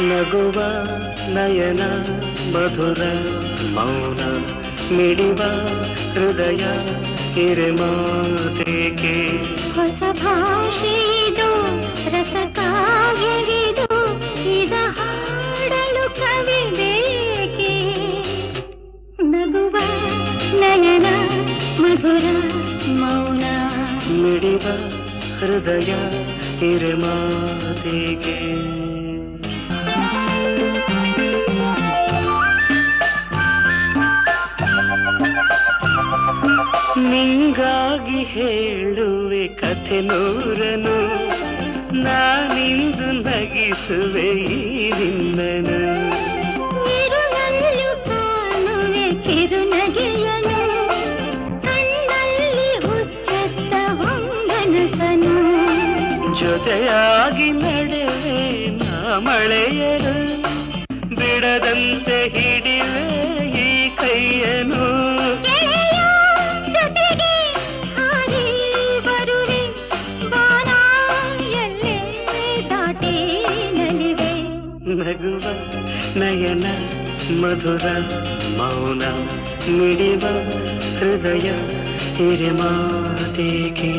ನಗುವ ನಯನ ಮಧುರ ಮೌನ ಮಿಡಿವ ಹೃದಯ ಹಿರಿಮಾತೆಗೆ ಹೊಸ ಭಾಷೆದು ರಸಕಾವ್ಯವಿದು ಇದ ಹಾಡಲು ಕವಿ ಬೇಕೆ ನಗುವ ನಯನ ಮಧುರ ಮೌನ ಮಿಡಿವ ಹೃದಯ ಹಿರಿಮಾತೆಗೆ ನಿಂಗಾಗಿ ಹೇಳುವೆ ಕಥೆ ನೂರನು ನಾನಿಂದು ನಗಿಸುವೆ ಈ ನಿನ್ನನು ಇರುಳಲ್ಲೂ ಕಾಣುವೆ ಕಿರುನಗೆಯನು ಕಣ್ಣಲ್ಲಿ ಹುಚ್ಚೆತ್ತ ಹೊಂಗನಸನು ಜೊತೆಯಾಗಿ ನಡೆವೆ ನಾ ಮಳೆಯರು ಬಿಡದಂತೆ ಹಿಡಿವೆ ಈ ಕೈಯನು ನಗುವ ನಯನ ಮಧುರ ಮೌನ ಮಿಡಿವ ಹೃದಯ ಹಿರಿಮಾತೆಗೆ